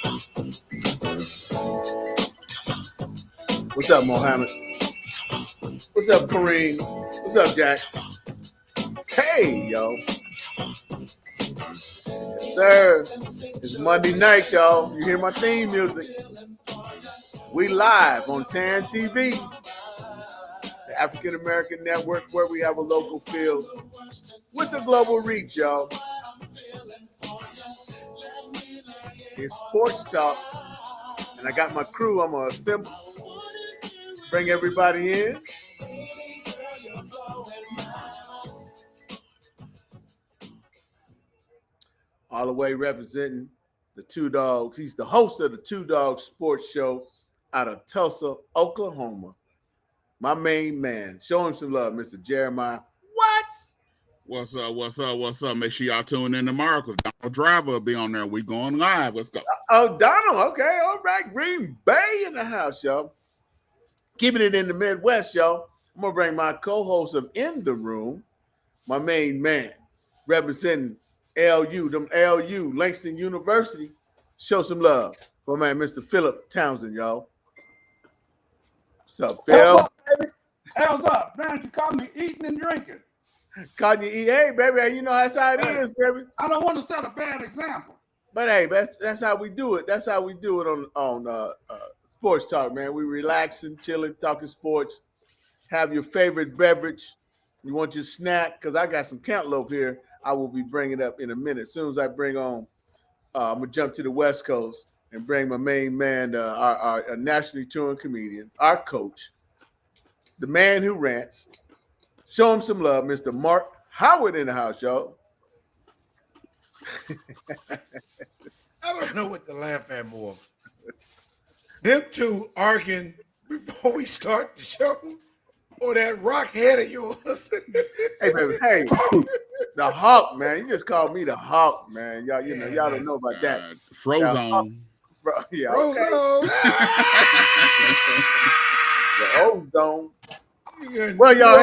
What's up, Mohammed? What's up, Kareem? What's up, Jack? Hey, yo. Yes, sir. It's Monday night, y'all. You hear my theme music. We live on TAN TV, the African American Network, where we have a local feel with the global reach, y'all. It's sports talk, and I got my crew. I'm gonna assemble, bring everybody in. All the way representing the Two Dogs. He's the host of the Two Dogs Sports Show out of Tulsa, Oklahoma. My main man. Show him some love, Mr. Jeremiah. What? What's up? What's up? What's up? Make sure y'all tune in tomorrow because Donald Driver will be on there. We going live. Let's go. Oh, Donald. Okay. All right. Green Bay in the house, y'all. Keeping it in the Midwest, y'all. I'm going to bring my co-host of In the Room, my main man, representing LU, Langston University. Show some love for my man, Mr. Philip Townsend, y'all. What's up, Phil? How's up? Man, you caught me eating and drinking. Caught you eat. Hey, baby, you know that's how it is, baby. I don't want to set a bad example. But hey, that's how we do it. That's how we do it on Sports Talk, man. We relaxing, chilling, talking sports. Have your favorite beverage. You want your snack? Because I got some cantaloupe here. I will be bringing up in a minute. As soon as I bring on, I'm going to jump to the West Coast and bring my main man, our nationally touring comedian, our coach, the man who rants. Show him some love, Mr. Mark Howard in the house, y'all. I don't know what to laugh at more. Them two arguing before we start the show, or that rock head of yours. Hey, baby, hey, the Hawk, man. You just called me the Hawk, man. Y'all, y'all don't know about that. Frozone. Yeah, okay. The ozone. Well, y'all,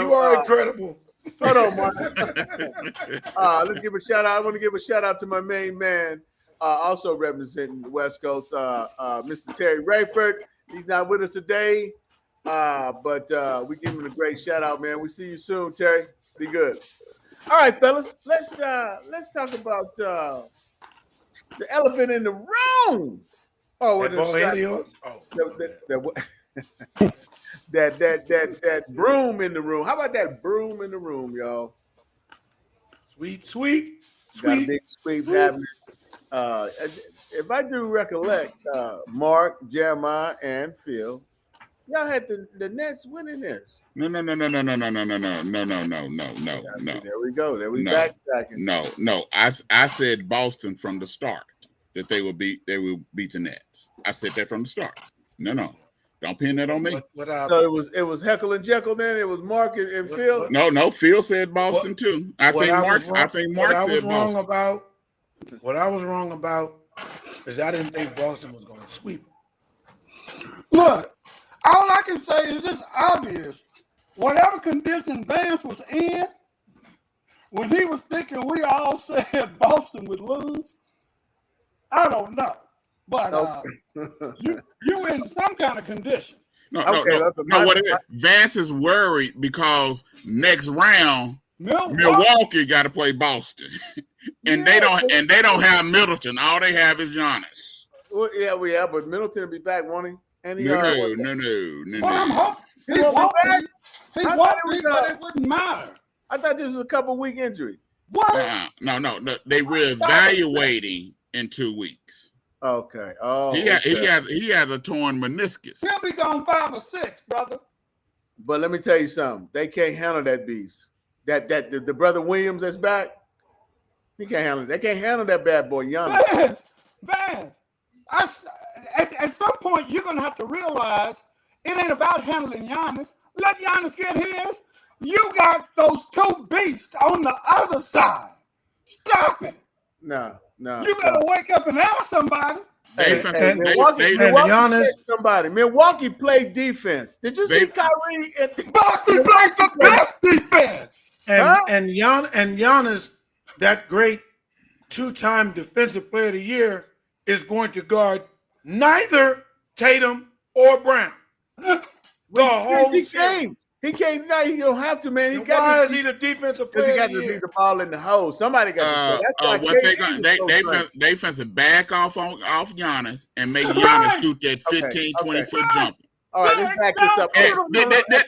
you are incredible. Hold on, Mark. Let's give a shout out. I want to give a shout out to my main man, also representing the West Coast, Mr. Terry Rayford. He's not with us today, but we give him a great shout out, man. We see you soon, Terry. Be good. All right, fellas, let's talk about the elephant in the room. Oh, that ball head of yours? Oh, that broom in the room. How about that broom in the room, y'all? Sweep. Got a big sweep happening. If I do recollect, Mark, Jeremiah, and Phil, y'all had the Nets winning this. No. There we go. There we backtracking. No. I said Boston from the start that they will beat the Nets. I said that from the start. No. Don't pin that on me. So it was Heckle and Jekyll then? It was Mark and Phil? No, Phil said Boston too. I think Mark said Boston. What I was wrong about is I didn't think Boston was going to sweep. Look, all I can say is it's obvious. Whatever condition Vance was in, when he was thinking we all said Boston would lose, I don't know. But you in some kind of condition. No, what it is? Vance is worried because next round Milwaukee got to play Boston, and they don't have Middleton. All they have is Giannis. Well, yeah, but Middleton will be back, won't he? And no. Well, he won't be, but it wouldn't matter. I thought this was a couple week injury. What? No. They reevaluating in 2 weeks. Okay. Oh, he has a torn meniscus. He'll be gone 5 or 6, brother. But let me tell you something. They can't handle that beast. The brother Williams that's back. He can't handle it. They can't handle that bad boy Giannis. Man. At some point you're gonna have to realize it ain't about handling Giannis. Let Giannis get his. You got those two beasts on the other side. Stop it. No. You better wake up and ask somebody. Milwaukee played defense. Did you see Kyrie? Boston plays the best defense. And Giannis, that great 2-time Defensive Player of the Year, is going to guard neither Tatum or Brown. The whole he series. came. He can't. No, he don't have to, man. He And got why to, is he the defensive because he player got of the to beat year? the ball in the hole. Somebody got to. That's why What they KD got? was so great. They finna back off Giannis and make Giannis shoot that 15, 20-foot jumper. All right, let's back this up. Hey,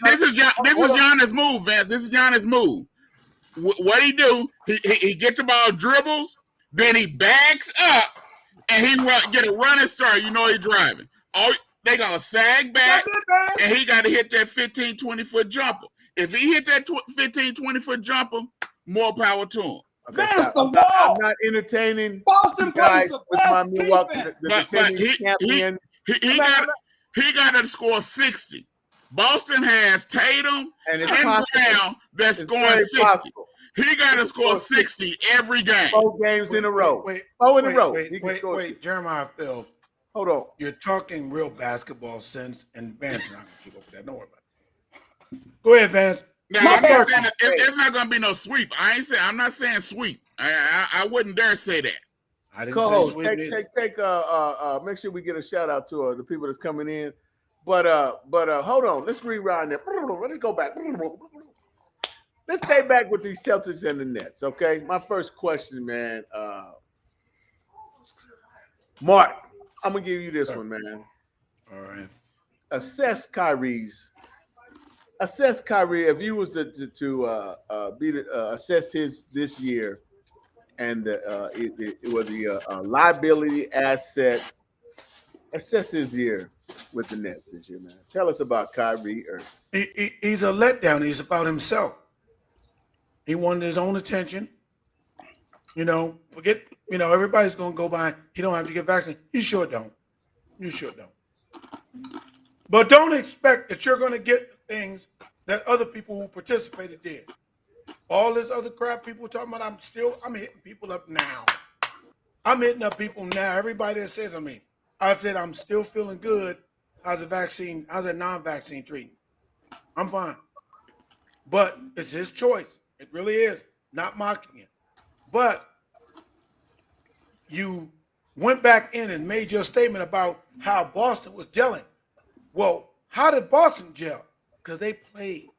this is Giannis' move, Vince. This is Giannis' move. What he do? He get the ball, dribbles, then he backs up, and he get a running start. You know he driving. They gonna sag back, and he got to hit that 15, 20-foot jumper. If he hit that 15, 20-foot jumper, more power to him. That's the I'm wall. not entertaining Boston guys plays the with my best Milwaukee. defense. The But defending champion. he got to score 60. Boston has Tatum And and it's possible. Brown that's It's scoring very 60. possible. He got to score 60 every game. 4 games in a row. Wait, 4 in a row. He can score. wait, Jeremiah Phil, Hold on. you're talking real basketball sense, and Vance not gonna keep up with that. Don't worry about it. Go ahead, Vance. Now, I'm not saying it's not gonna be no sweep. I'm not saying sweep. I wouldn't dare say that. I didn't Co-host, say sweep. make sure we get a shout out to the people that's coming in. But hold on. Let's rewind that. Let's go back. Let's stay back with these Celtics and the Nets. Okay. My first question, man. Mark, I'm gonna give you this one, man. All right. Assess Kyrie. If you was to assess his this year, and it was the liability asset. Assess his year with the Nets this year, man. Tell us about Kyrie Irving. He's a letdown. He's about himself. He wanted his own attention. Forget, everybody's going to go by. He don't have to get vaccinated. You sure don't. But don't expect that you're going to get the things that other people who participated did. All this other crap people were talking about, I'm hitting people up now. I'm hitting up people now. Everybody that says, I said, I'm still feeling good. How's a non-vaccine treatment? I'm fine. But it's his choice. It really is. Not mocking it. But you went back in and made your statement about how Boston was gelling. Well, how did Boston gel? Because they played.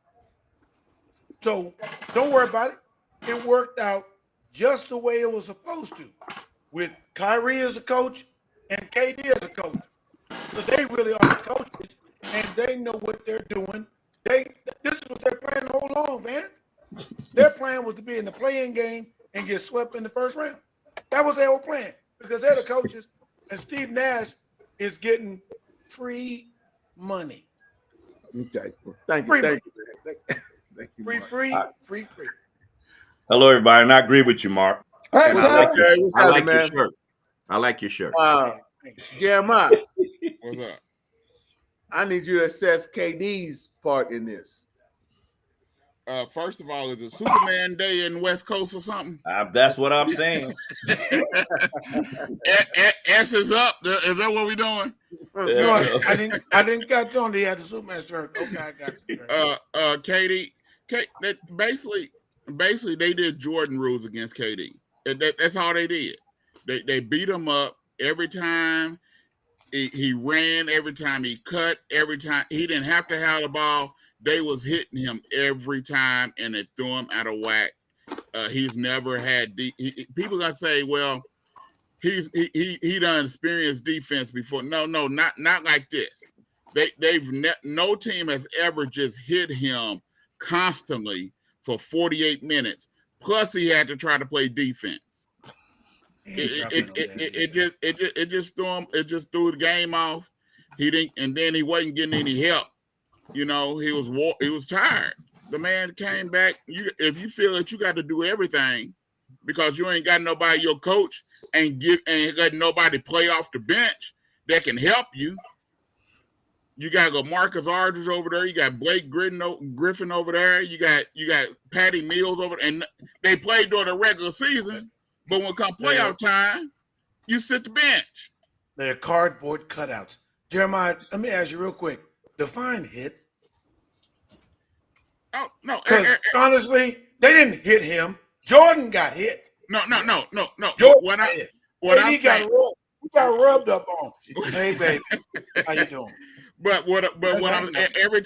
So don't worry about it. It worked out just the way it was supposed to, with Kyrie as a coach and KD as a coach. Because they really are the coaches, and they know what they're doing. This is what they're playing all along, Vance. Their plan was to be in the play-in game and get swept in the first round. That was their whole plan, because they're the coaches, and Steve Nash is getting free money. Okay. Thank you. Thank you. Free. Hello, everybody, and I agree with you, Mark. Hey, I like your shirt. I like your shirt. Jeremiah, What's up? I need you to assess KD's part in this. First of all, is it Superman Day in West Coast or something? That's what I'm saying. S is up. Is that what we're doing? No, I didn't catch on. He had the Superman shirt. Okay, I got you. KD, basically they did Jordan rules against KD. That's all they did. They beat him up every time he ran, every time he cut, every time he didn't have to have the ball. They was hitting him every time, and it threw him out of whack. He's never had people gonna say, well, he done experienced defense before. No, not like this. No team has ever just hit him constantly for 48 minutes. Plus, he had to try to play defense. It just threw him. It just threw the game off. He didn't, and then he wasn't getting any help. He was tired. The man came back. If you feel that you got to do everything because you ain't got nobody, your coach, and got nobody play off the bench that can help you. You got Marcus Aldridge over there. You got Blake Griffin over there. You got Patty Mills over there. And they played during the regular season, but when it comes playoff time, you sit the bench. They're cardboard cutouts. Jeremiah, let me ask you real quick. Define hit. Oh no! Because honestly, they didn't hit him. Jordan got hit. No. Jordan got hit. What KD got rolled. We got rubbed up on. Hey, baby, how you doing? But what I'm every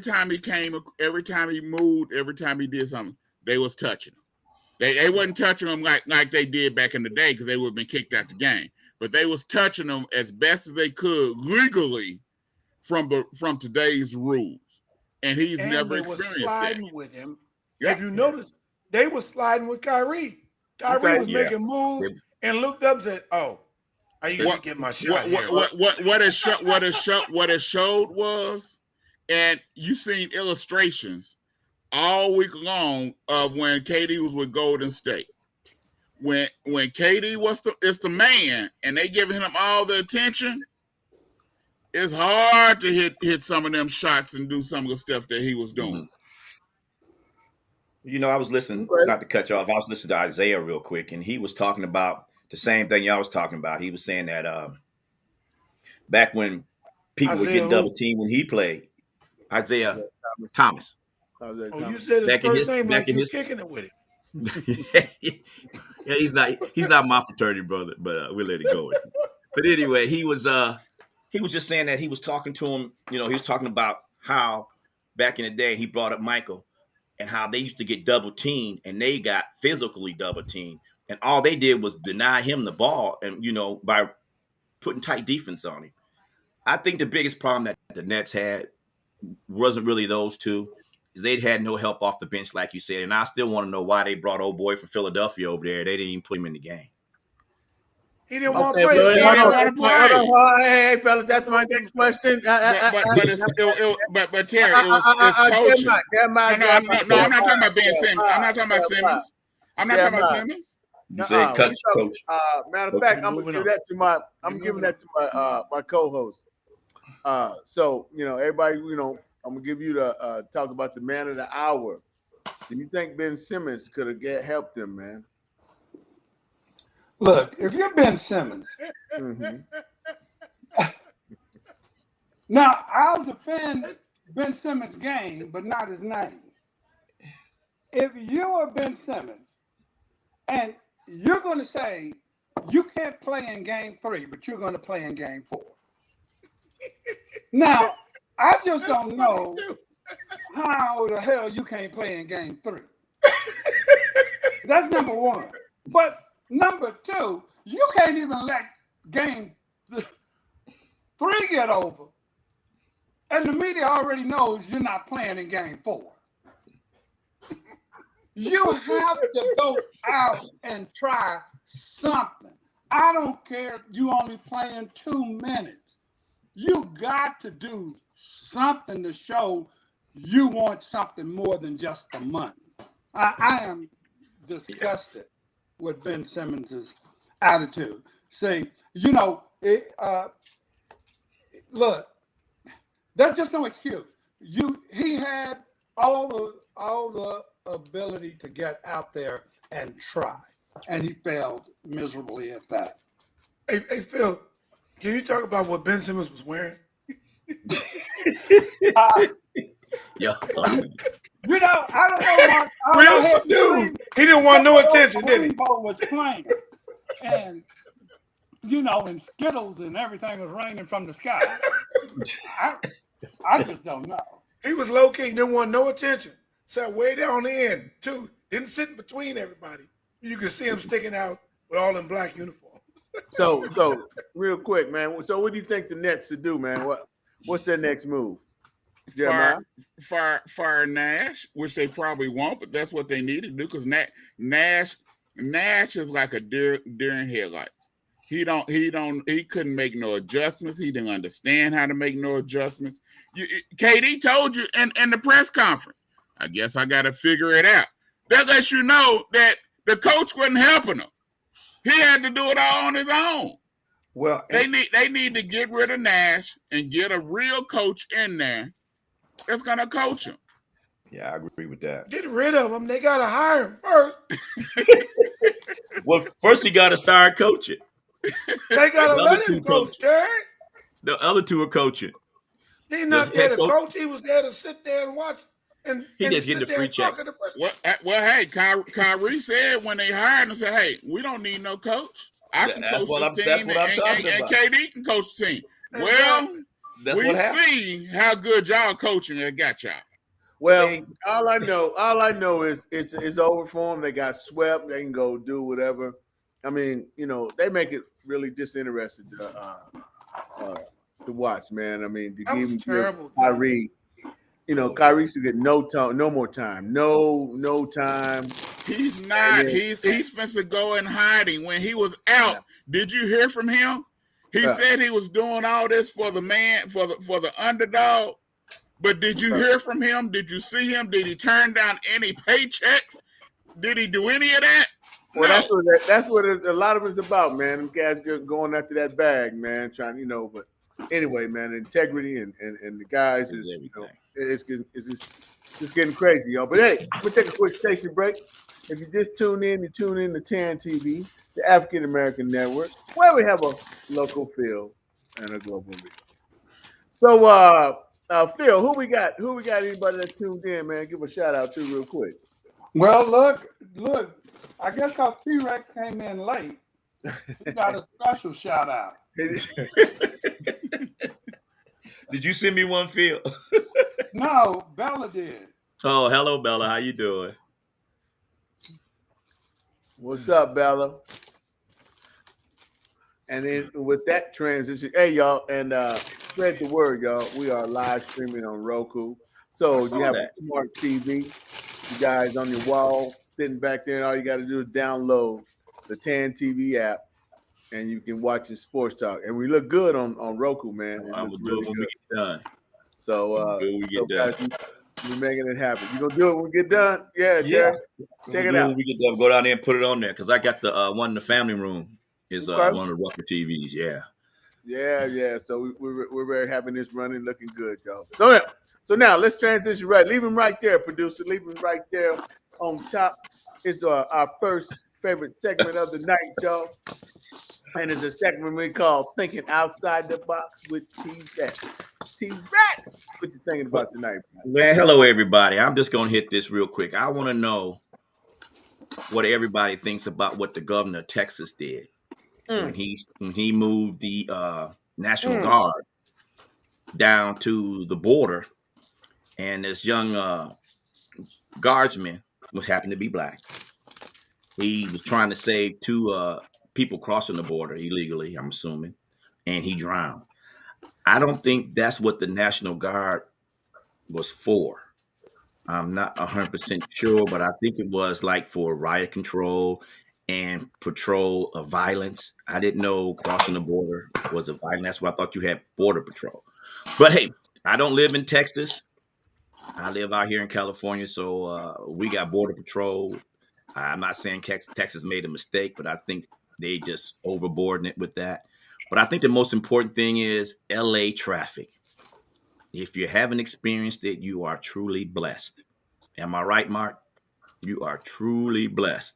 time he came, every time he moved, every time he did something, they was touching him. They wasn't touching him like they did back in the day because they would have been kicked out the game. But they was touching him as best as they could legally from today's rules. And he's never experienced that. Sliding with him. Yeah. If you notice, they were sliding with Kyrie. Kyrie was making moves and looked up and said, "Oh, I used to get my shot." What it showed was, and you seen illustrations all week long of when KD was with Golden State. When KD is the man, and they giving him all the attention, it's hard to hit some of them shots and do some of the stuff that he was doing. You know, I was listening, not to cut you off, I was listening to Isaiah real quick, and he was talking about the same thing y'all was talking about. He was saying that back when people were getting double teamed when he played, Isaiah Thomas. Oh, you said his first name like you kicking it with it. Yeah, he's not my fraternity brother, but we'll let it go. But anyway, he was just saying that he was talking to him. You know, he was talking about how back in the day he brought up Michael and how they used to get double teamed and they got physically double teamed, and all they did was deny him the ball, and you know, by putting tight defense on him. I think the biggest problem that the Nets had wasn't really those two. They'd had no help off the bench, like you said, and I still want to know why they brought old boy from Philadelphia over there. They didn't even put him in the game. He didn't want to play. Hey, fellas, that's my next question. But Terry, it's coaching. No, I'm not talking about Ben Simmons. I'm not talking about Simmons. I'm not talking about Simmons. You said coach. Matter of fact, I'm giving that to my co-host. So you know, everybody, you know, I'm gonna give you the talk about the man of the hour. Do you think Ben Simmons could have helped him, man? Look, if you're Ben Simmons, now I'll defend Ben Simmons' game, but not his name. If you are Ben Simmons and you're going to say you can't play in game 3, but you're going to play in game 4. Now, I just don't know how the hell you can't play in game 3. That's number one. But number two, you can't even let game 3 get over. And the media already knows you're not playing in game 4. You have to go out and try something. I don't care if you only playing 2 minutes. You got to do something to show you want something more than just the money. I am disgusted with Ben Simmons' attitude. See, you know, look, that's just no excuse. He had all the ability to get out there and try, and he failed miserably at that. Hey, Phil, can you talk about what Ben Simmons was wearing? Yeah. You know, I don't know. Real subdued. He didn't want no attention, did he? Was playing, and you know, and Skittles and everything was raining from the sky. I just don't know. He was low key. Didn't want no attention. Sat way down the end too. Didn't sit in between everybody. You could see him sticking out with all them black uniforms. So real quick, man. So what do you think the Nets should do, man? What's their next move? Fire Nash, which they probably won't, but that's what they need to do because Nash is like a deer in headlights. He couldn't make no adjustments. He didn't understand how to make no adjustments. KD told you in the press conference, I guess I got to figure it out. That lets you know that the coach wasn't helping him. He had to do it all on his own. Well, they need to get rid of Nash and get a real coach in there that's gonna coach him. Yeah, I agree with that. Get rid of him. They gotta hire him first. Well, first you gotta start coaching. They gotta let him coach, Terry. The other two are coaching. He's not there to coach. He was there to sit there and watch. And he just getting the free check. Well, hey, Kyrie said when they hired him, said, "Hey, we don't need no coach. I can That's coach what this that's team, what I'm talking and about. KD can coach the team. Well, That's we what happened. see how good y'all coaching that got y'all. Well, They- all I know is it's over for them. They got swept. They can go do whatever. I mean, they make it really disinterested to watch, man. I mean, to That was give terrible. Kyrie, Kyrie should get no more time, no time. He's not. then- He's supposed to go in hiding. When he was out, did you hear from him? He Yeah. said he was doing all this for the man, for the underdog. But did you hear from him? Did you see him? Did he turn down any paychecks? Did he do any of that? Well, No. that's what a lot of it's about, man. Them guys going after that bag, man. Trying, But anyway, man, integrity and the guys is, it's just getting crazy, y'all. But hey, we'll take a quick station break. If you just tune in to TAN TV, the African American Network, where we have a local feel and a global reach. So, Phil, who we got? Anybody that tuned in, man? Give a shout out to real quick. Well, look. I guess because T-Rex came in late, he got a special shout out. Did you send me one, Phil? No, Bella did. Oh, hello, Bella. How you doing? What's up, Bella? And then with that transition, hey y'all, and spread the word, y'all. We are live streaming on Roku. So you have a smart TV. You guys on your wall sitting back there, and all you got to do is download the TAN TV app, and you can watch the sports talk. And we look good on Roku, man. I will do it when we get done. So, done. guys, we're making it happen. You gonna do it when we get done? Yeah, Terry. Check it out. When we get done, go down there and put it on there because I got the one in the family room is one of the Rucker TVs. Yeah. Yeah. So we're very happy this running, looking good, y'all. So now let's transition right. Leave him right there, producer. Leave him right there on top. It's our first favorite segment of the night, y'all. And it's a segment we call Thinking Outside the Box with T-Rex. T-Rex, what you thinking about tonight? Well, hello, everybody. I'm just going to hit this real quick. I want to know what everybody thinks about what the governor of Texas did when he moved the National Guard down to the border, and this young guardsman was happened to be black. He was trying to save two people crossing the border illegally, I'm assuming, and he drowned. I don't think that's what the National Guard was for. I'm not 100% sure, but I think it was like for riot control and patrol of violence. I didn't know crossing the border was a violence. That's why I thought you had border patrol. But hey, I don't live in Texas. I live out here in California, so we got border patrol. I'm not saying Texas made a mistake, but I think they just overboard it with that. But I think the most important thing is LA traffic. If you haven't experienced it, you are truly blessed. Am I right, Mark? You are truly blessed.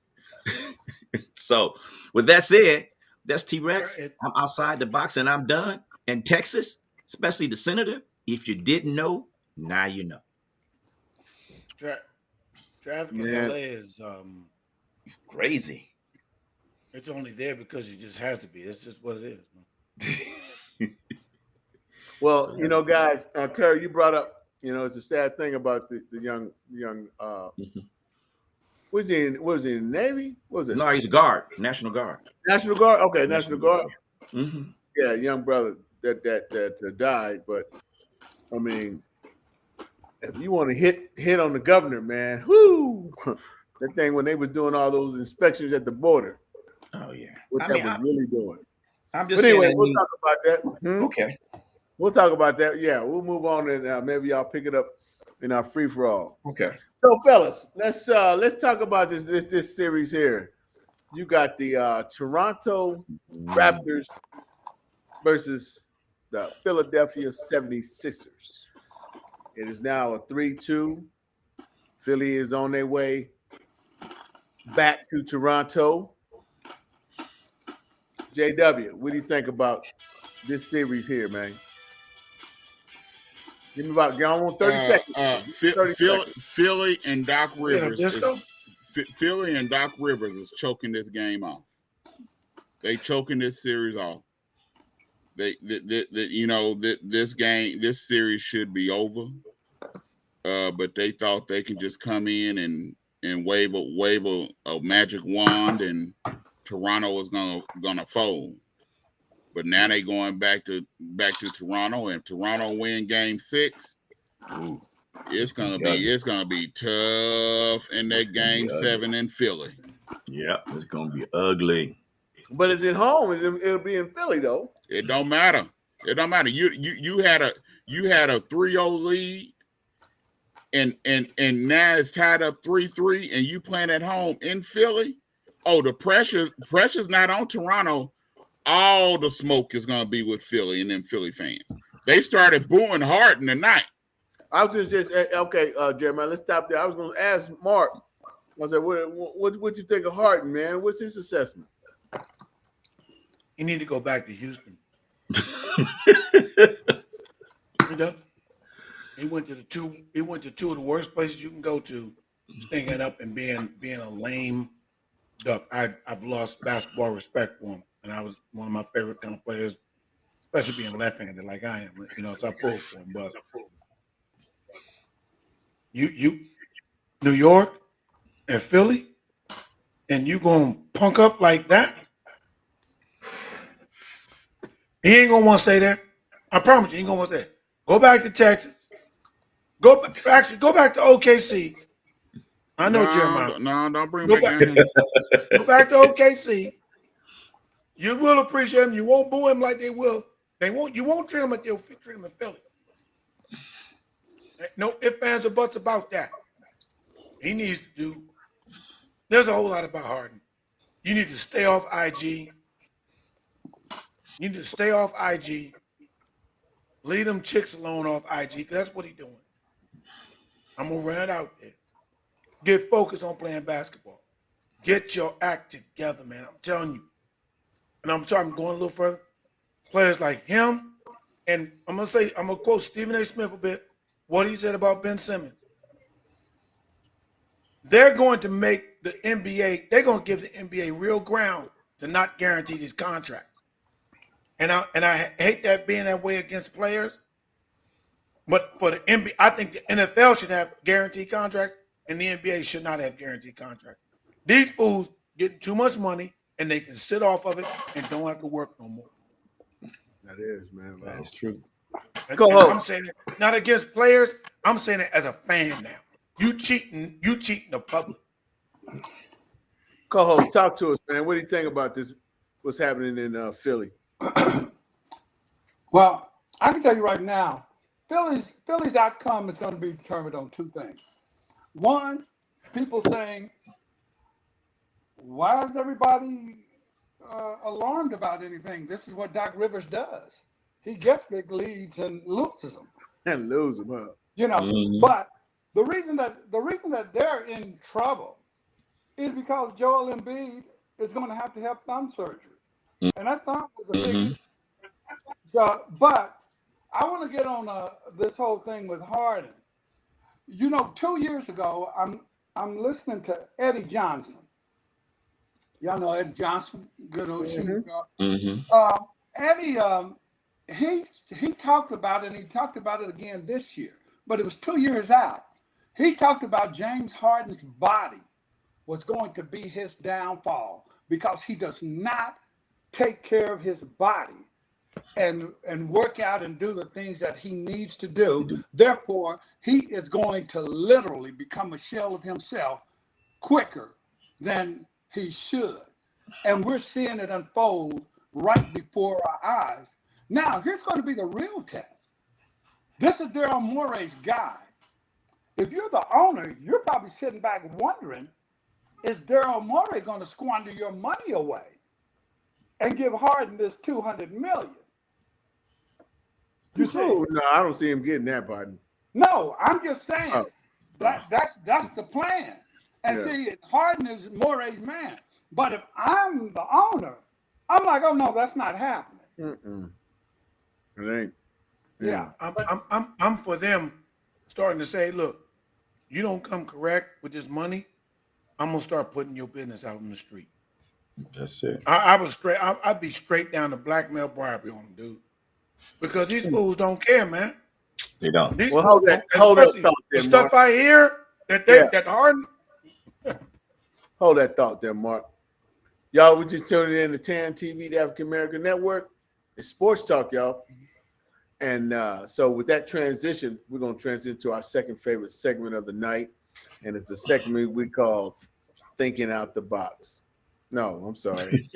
So with that said, that's T-Rex. I'm outside the box and I'm done. And Texas, especially the senator, if you didn't know, now you know. Traffic in LA is crazy. It's only there because it just has to be. It's just what it is. Well, guys, Terry, you brought up, it's a sad thing about the young. Was he in the Navy? What was it? No, he's a guard, National Guard. National Guard. Okay, National Guard. Mm-hmm. Yeah, young brother that died. But I mean, if you want to hit on the governor, man, whoo, that thing when they was doing all those inspections at the border. Oh yeah, what that was really doing. I'm just. But anyway, saying, we'll talk about that. Okay. We'll talk about that. Yeah, we'll move on and maybe y'all pick it up in our free for all. Okay. So, fellas, let's talk about this series here. You got the Toronto Raptors versus the Philadelphia 76ers. It is now a 3-2. Philly is on their way back to Toronto. JW, what do you think about this series here, man? Give me about, I want 30 seconds. Philly and Doc Rivers. Disco? Philly and Doc Rivers is choking this game off. They choking this series off. This series should be over. But they thought they can just come in and wave a magic wand and Toronto was gonna fold. But now they going back to Toronto, and Toronto win game 6. Ooh. It's gonna be tough in that game 7 in Philly. Yeah, it's gonna be ugly. But it's at home. It'll be in Philly though. It don't matter. It don't matter. You had a 3-0 lead, and now it's tied up 3-3, and you playing at home in Philly. Oh, the pressure's not on Toronto. All the smoke is gonna be with Philly and them Philly fans. They started booing Harden tonight. I was just okay, Jeremiah. Let's stop there. I was going to ask Mark. I said, what you think of Harden, man? What's his assessment? He need to go back to Houston. He does. He went to two of the worst places you can go to, stinking up and being a lame duck. I've lost basketball respect for him, and I was one of my favorite kind of players, especially being left-handed like I am. So I pulled for him. But you New York and Philly, and you gonna punk up like that? He ain't gonna want to stay there. I promise you, he ain't gonna want to stay. Go back to Texas. Go back to OKC. I know, Jeremiah. No, don't bring him back down. Go back to OKC. You will appreciate him. You won't boo him like they will. You won't treat him like they'll treat him in Philly. No ifs, ands, or buts about that. He needs to do. There's a whole lot about Harden. You need to stay off IG. You need to stay off IG. Leave them chicks alone off IG, because that's what he's doing. I'm going to run it out there. Get focused on playing basketball. Get your act together, man. I'm telling you. And I'm going a little further. Players like him, and I'm going to quote Stephen A. Smith a bit, what he said about Ben Simmons. They're going to make the NBA, they're going to give the NBA real ground to not guarantee these contracts. And I hate that being that way against players. But for the NBA, I think the NFL should have guaranteed contracts and the NBA should not have guaranteed contracts. These fools getting too much money and they can sit off of it and don't have to work no more. That is, man. Wow. That's true. And I'm saying it not against players. I'm saying it as a fan now. You cheating the public. Co-host, talk to us, man. What do you think about this? What's happening in Philly? Well, I can tell you right now, Philly's outcome is going to be determined on two things. One, people saying, why is everybody alarmed about anything? This is what Doc Rivers does. He gets big leads and loses them. And lose them, huh? But the reason that they're in trouble is because Joel Embiid is going to have thumb surgery. And that thumb was a big. So, but I want to get on this whole thing with Harden. 2 years ago, I'm listening to Eddie Johnson. Y'all know Eddie Johnson, good old shooting guard. Eddie, he talked about it, and he talked about it again this year, but it was 2 years out. He talked about James Harden's body was going to be his downfall because he does not take care of his body and work out and do the things that he needs to do. Therefore, he is going to literally become a shell of himself quicker than he should. And we're seeing it unfold right before our eyes. Now, here's going to be the real test. This is Daryl Morey's guy. If you're the owner, you're probably sitting back wondering, is Daryl Morey going to squander your money away and give Harden this $200 million? You see? No, I don't see him getting that, Biden. No, I'm just saying that's the plan. And see, Harden is Morey's man. But if I'm the owner, I'm like, oh no, that's not happening. It ain't. Yeah. I'm for them starting to say, look, you don't come correct with this money, I'm gonna start putting your business out in the street. That's it. I was straight. I'd be straight down to blackmail bribery on them, dude, because these fools don't care, man. They don't. These Well, fools hold that don't, especially thought the there, stuff Mark. I hear that Yeah. that Harden. Hold that thought there, Mark. Y'all, we just tuning in to TAN TV, the African American Network. It's Sports Talk, y'all. And so with that transition, we're going to transition to our second favorite segment of the night. And it's a segment we call Thinking Out the Box. No, I'm sorry.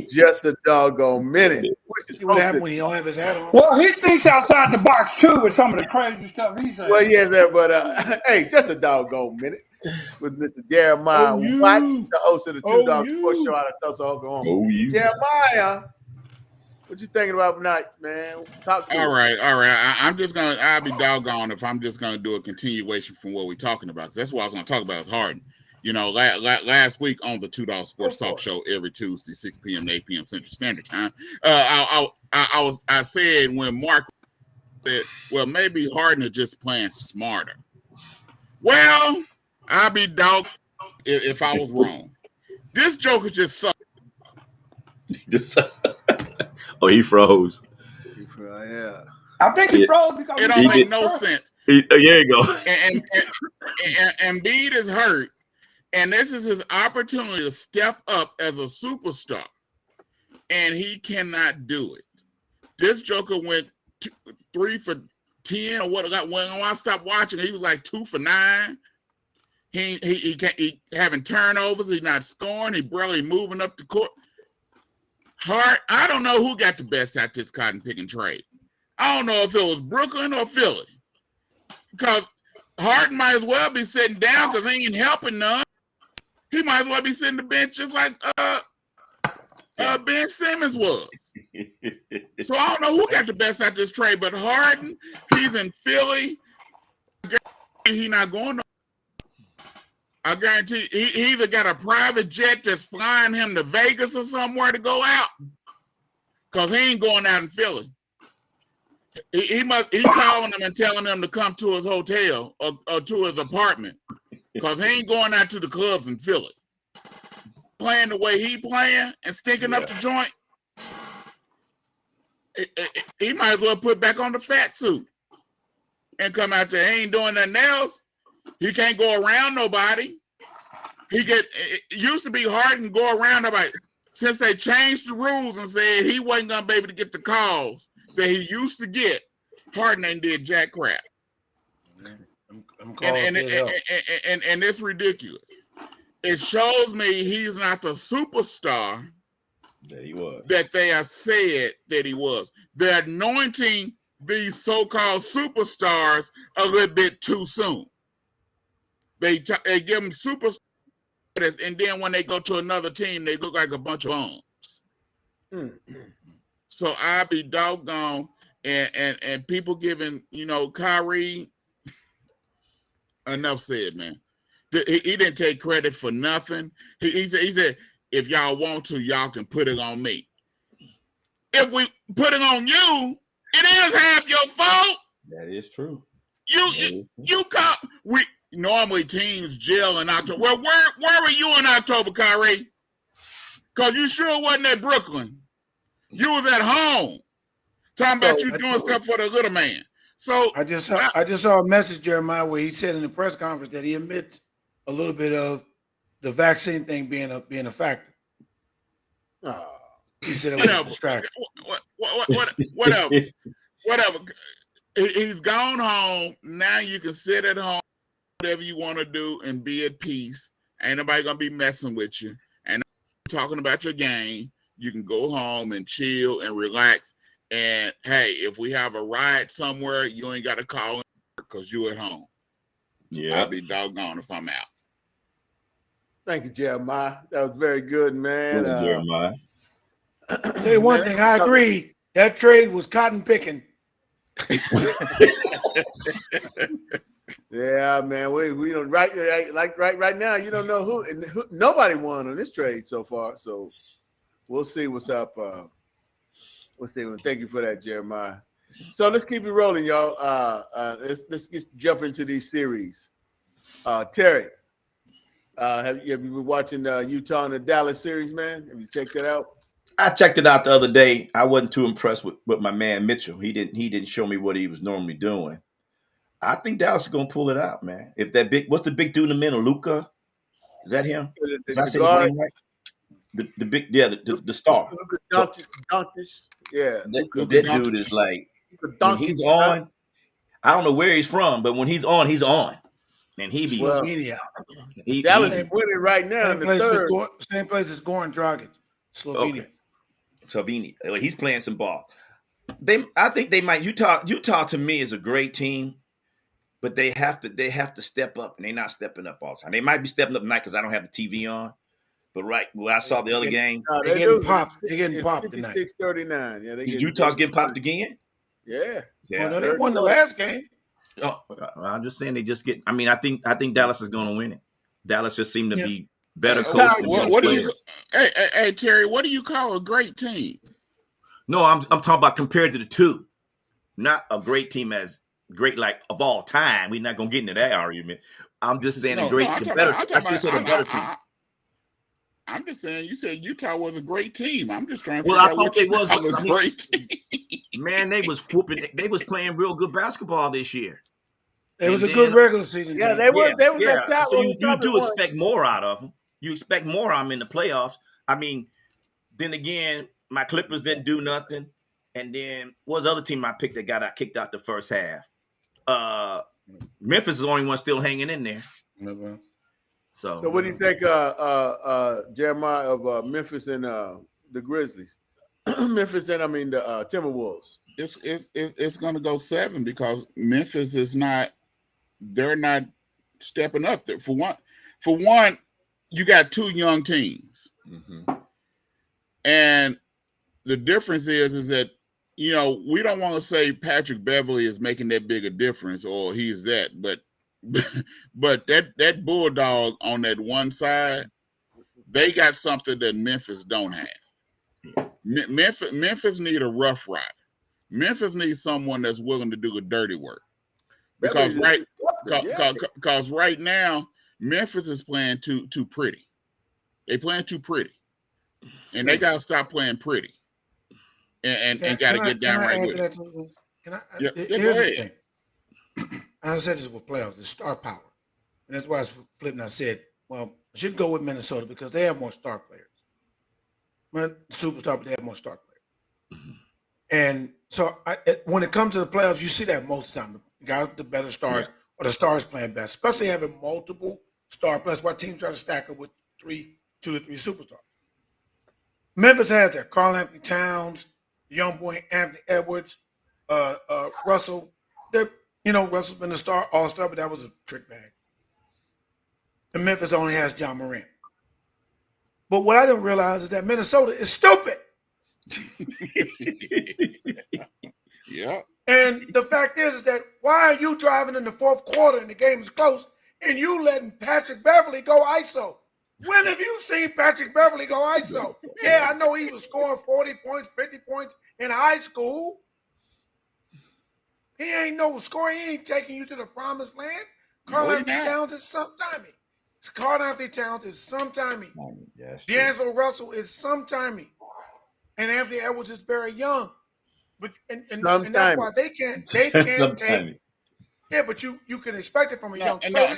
Just a doggone minute. See what happens when he don't have his hat on. Well, he thinks outside the box too with some of the crazy stuff he says. Well, yes, but hey, just a doggone minute with Mr. Jeremiah Watts, the host of the Two Dog Sports Show out of Tulsa, Oklahoma. Oh, you. Jeremiah, what you thinking about tonight, man? Talk to All us. right. I'll be doggone if I'm just gonna do a continuation from what we're talking about. 'Cause that's what I was gonna talk about is Harden. You know, last week on the Two Dog Sports Talk Show every Tuesday, 6 p.m. to 8 p.m. Central Standard Time. I said when Mark said, well, maybe Harden is just playing smarter. Well, I'll be dogged if I was wrong. This joker just sucks. Oh, he froze. Yeah. I think he froze because It don't make no sense. There you go. And Embiid is hurt, and this is his opportunity to step up as a superstar, and he cannot do it. This joker went 3 for 10 or what? When I stopped watching, he was like 2 for 9. He having turnovers. He's not scoring. He barely moving up the court. Hart, I don't know who got the best at this cotton picking trade. I don't know if it was Brooklyn or Philly, because Harden might as well be sitting down because he ain't helping none. He might as well be sitting the bench just like Ben Simmons was. So I don't know who got the best at this trade, but Harden, he's in Philly. He's not going. I guarantee he either got a private jet that's flying him to Vegas or somewhere to go out, because he ain't going out in Philly. He's calling them and telling them to come to his hotel or to his apartment, because he ain't going out to the clubs in Philly. Playing the way he playing and stinking up the joint, he might as well put back on the fat suit and come out there. He ain't doing nothing else. He can't go around nobody. It used to be hard and go around nobody. Since they changed the rules and said he wasn't gonna be able to get the calls that he used to get, Harden ain't did jack crap. And it's ridiculous. It shows me he's not the superstar that they have said that he was. They're anointing these so-called superstars a little bit too soon. They give them superstars, and then when they go to another team, they look like a bunch of bums. So I'll be doggone, and people giving, Kyrie, enough said, man. He didn't take credit for nothing. He said, if y'all want to, y'all can put it on me. If we put it on you, it is half your fault. That is true. Normally teams gel in October. Well, where were you in October, Kyrie? Because you sure wasn't at Brooklyn. You was at home. Talking about you doing stuff for the little man. So I just saw a message, Jeremiah, where he said in the press conference that he admits a little bit of the vaccine thing being a factor. He said it was a distraction. Whatever. He's gone home. Now you can sit at home, whatever you want to do, and be at peace. Ain't nobody gonna be messing with you. And talking about your game, you can go home and chill and relax. And hey, if we have a riot somewhere, you ain't got to call in because you're at home. Yeah, I'll be doggone if I'm out. Thank you, Jeremiah. That was very good, man. Jeremiah. Tell you one thing, I agree. That trade was cotton picking. Yeah, man. We don't right now. You don't know who. Nobody won on this trade so far. So we'll see what's up. We'll see. Thank you for that, Jeremiah. So let's keep it rolling, y'all. Let's just jump into these series. Terry, Have you been watching Utah and the Dallas series, man? Have you checked that out? I checked it out the other day. I wasn't too impressed with my man Mitchell. He didn't show me what he was normally doing. I think Dallas is gonna pull it out, man. If that what's the big dude in the middle? Luka? Is that him? Did I say his name right? The big, the star. Luka Doncic. Yeah. That dude is like, when he's on, I don't know where he's from, but when he's on, and he be Slovenia. Dallas is winning right now in the third. Same place as Goran Dragic, Slovenia. Okay. Slovenia. Well, he's playing some ball. I think they might. Utah to me is a great team, but they have to step up, and they're not stepping up all the time. They might be stepping up tonight because I don't have the TV on. But I saw the other game. They're getting popped. They're getting popped tonight. 56-39. Yeah, Utah's getting popped again. Yeah. Well, no, they won the last game. Oh, I'm just saying they just get. I mean, I think Dallas is going to win it. Dallas just seemed to be better coached. What do you? Hey, Terry, what do you call a great team? No, I'm talking about compared to the two, not a great team as great like of all time. We're not going to get into that argument. I'm just saying a better. I should say a better team. I'm just saying. You said Utah was a great team. I'm just trying to figure out what was a great team. Man, they was whooping. They was playing real good basketball this year. It was a good regular season. Yeah, they were. They were that top. So you do expect more out of them. You expect more out of them in the playoffs. I mean, then again, my Clippers didn't do nothing. And then what was the other team I picked that got kicked out the first half? Memphis is the only one still hanging in there. Mm-hmm. So what do you think, Jeremiah, of Memphis and the Grizzlies? Memphis and the Timberwolves. It's going to go 7 because Memphis is not. They're not stepping up. There. For one, you got 2 young teams, and the difference is that we don't want to say Patrick Beverly is making that big a difference or he's that, but that Bulldog on that one side, they got something that Memphis don't have. Memphis need a rough rider. Memphis needs someone that's willing to do the dirty work. Because right now, Memphis is playing too pretty. They playing too pretty. And they gotta stop playing pretty. And gotta get down right with it. Here's the thing. I said this with playoffs, it's star power. And that's why I was flipping. I said, well, I should go with Minnesota because they have more star players. Superstar, but they have more star players. And so when it comes to the playoffs, you see that most of the time. The guys with the better stars or the stars playing best, especially having multiple star players. That's why teams try to stack up with 2 to 3 superstars. Memphis has that. Karl Anthony Towns, young boy Anthony Edwards, Russell. Russell's been a all-star, but that was a trick bag. And Memphis only has John Morant. But what I didn't realize is that Minnesota is stupid. Yeah. And the fact is that why are you driving in the fourth quarter and the game is close and you letting Patrick Beverly go ISO? When have you seen Patrick Beverly go ISO? Yeah, I know he was scoring 40 points, 50 points in high school. He ain't no scorer. He ain't taking you to the promised land. Karl Anthony Towns is sometimey. Karl Anthony Towns is sometimey. D'Angelo Russell is sometimey. And Anthony Edwards is very young. But and that's why they can't take. Yeah, but you can expect it from a young player.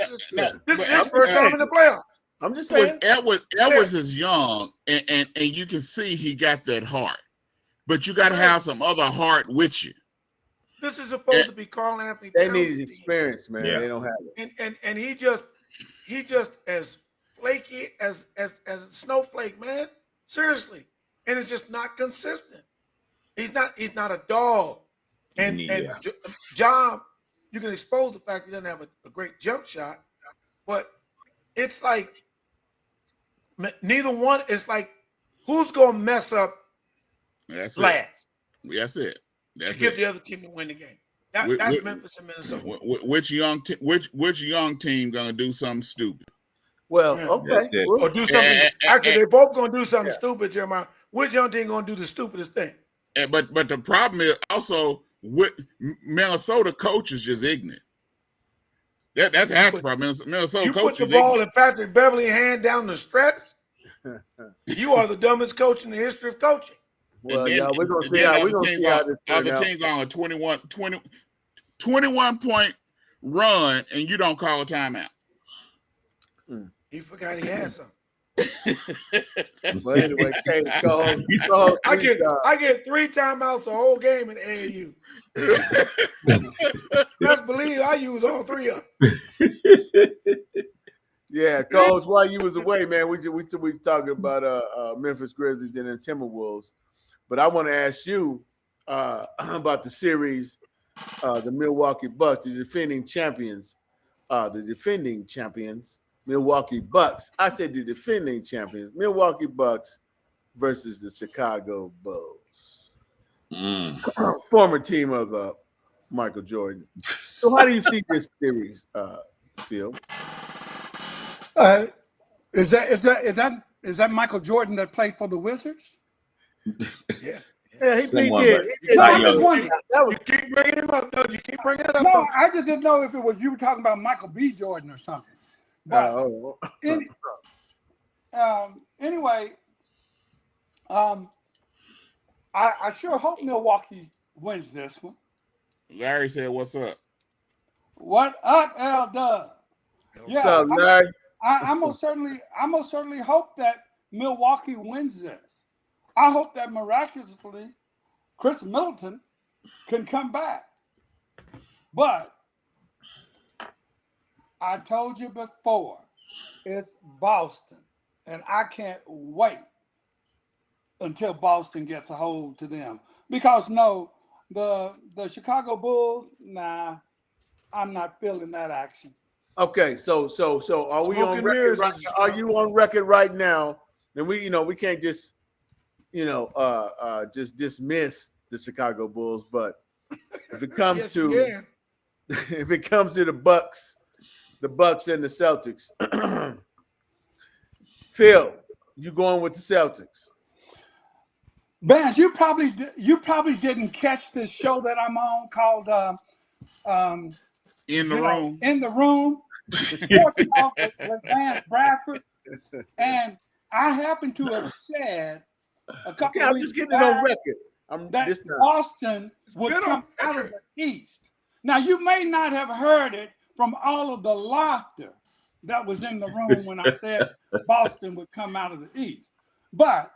This is his first time in the playoffs. I'm just saying. Edwards is young, and you can see he got that heart. But you got to have some other heart with you. This is supposed to be Karl Anthony Towns. They need his experience, man. Yeah. They don't have it. And he just as flaky as a snowflake, man. Seriously. And it's just not consistent. He's not a dog. And John, you can expose the fact he doesn't have a great jump shot, but it's like neither one. It's like who's gonna mess up last? That's it. To give the other team to win the game. That's Memphis and Minnesota. Which young team gonna do something stupid? Well, okay. Or do something. Actually, they're both gonna do something stupid, Jeremiah. Which young team gonna do the stupidest thing? But the problem is also with Minnesota coach is just ignorant. That's half the problem. Minnesota You put coaches. the ball in Patrick Beverly's hand down the stretch. You are the dumbest coach in the history of coaching. Well, yeah, we're gonna see how this turns other out. teams on a 21 point run, and you don't call a timeout. He forgot he had something. But anyway, I get 3 timeouts the whole game in AAU. Best believe I use all 3 of them. Yeah, Coach, while you was away, man, we talking about Memphis Grizzlies and the Timberwolves, but I want to ask you about the series, the Milwaukee Bucks, the defending champions, Milwaukee Bucks. I said the defending champions, Milwaukee Bucks versus the Chicago Bulls, former team of Michael Jordan. So, how do you see this series, Phil? Is that Michael Jordan that played for the Wizards? Yeah. Yeah, he did. No, I'm just wondering. You keep bringing him up. No, you keep bringing it up. No, I just didn't know if it was you were talking about Michael B. Jordan or something. But anyway, I sure hope Milwaukee wins this one. Larry said, "What's up?" What up, L Dub? Yeah, What's up, Larry? I most certainly hope that Milwaukee wins this. I hope that miraculously Chris Middleton can come back. But I told you before, it's Boston, and I can't wait until Boston gets a hold to them. Because no, the Chicago Bulls, nah, I'm not feeling that action. Okay, so are we on record? Are you on record right now? And we can't just just dismiss the Chicago Bulls, but if it comes to the Bucks and the Celtics, Phil, you going with the Celtics? Vance, you probably didn't catch this show that I'm on called In the room. In the Room, the sports talk with Vance Bradford, and I happen to have said a couple of weeks getting it on record. That Boston would come out of the East. Now, you may not have heard it from all of the laughter that was in the room when I said Boston would come out of the East. But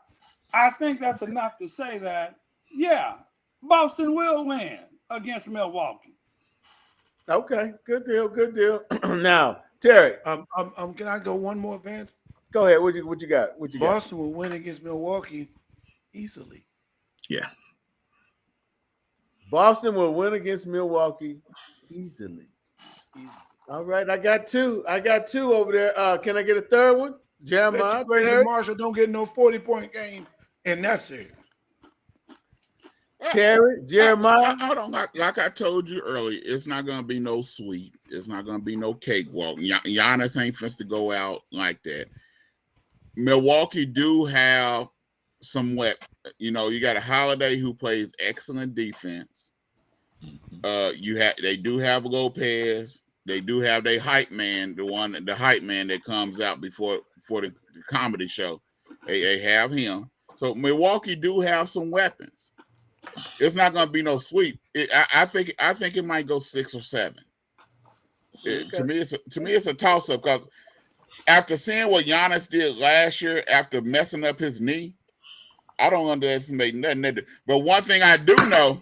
I think that's enough to say that, yeah, Boston will win against Milwaukee. Okay, good deal. Now, Terry, can I go one more, Vance? go ahead. What you got? Boston will win against Milwaukee easily. Yeah. Boston will win against Milwaukee easily. All right, I got two over there. Can I get a third one? Jeremiah, Grayson Marshall don't get no 40-point game in that series. Terry, Jeremiah. Hold on. Like I told you earlier, it's not going to be no sweep. It's not going to be no cakewalk. Giannis ain't supposed to go out like that. Milwaukee do have some weapons. You got a Holiday who plays excellent defense. They do have Lopez. They do have their hype man, the hype man that comes out before the comedy show. They have him. So Milwaukee do have some weapons. It's not going to be no sweep. I think it might go 6 or 7. To me, it's a toss up because after seeing what Giannis did last year after messing up his knee, I don't underestimate nothing. But one thing I do know,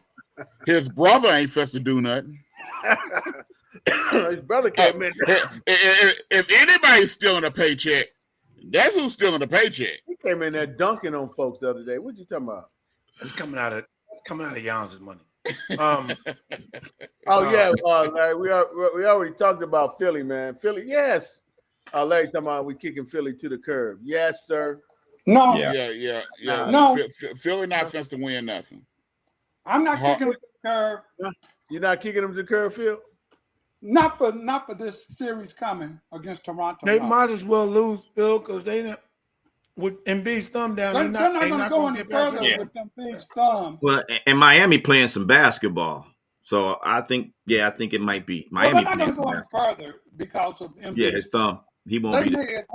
his brother ain't supposed to do nothing. His brother came in. If anybody's stealing a paycheck, that's who's stealing the paycheck. He came in there dunking on folks the other day. What you talking about? It's coming out of Giannis' money. Larry, we already talked about Philly, man. Philly, yes. Larry talking about we kicking Philly to the curb. Yes, sir. No. Yeah. No. Philly not supposed to win nothing. I'm not kicking them to the curb. You're not kicking them to the curb, Phil? Not for this series coming against Toronto. They might as well lose, Phil, because they didn't. With Embiid's thumb down, they're not going to go any further with them big thumbs. Well, and Miami playing some basketball, So I think it might be Well, Miami. they're not going to go any further because of Embiid. Yeah, his thumb. He won't be there.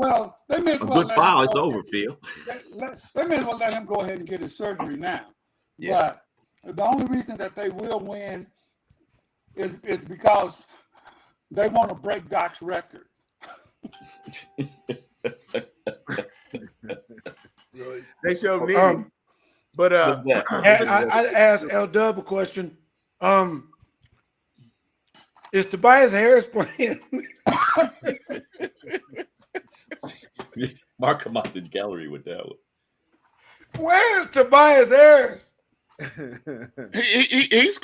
They may as A well good let foul. him It's go over, ahead. Phil. They may as well let him go ahead and get his surgery now. Yeah. But the only reason that they will win is because they want to break Doc's record. They showed me. But I asked L Dub a question. Is Tobias Harris playing? Mark him out the gallery with that one. Where is Tobias Harris? He's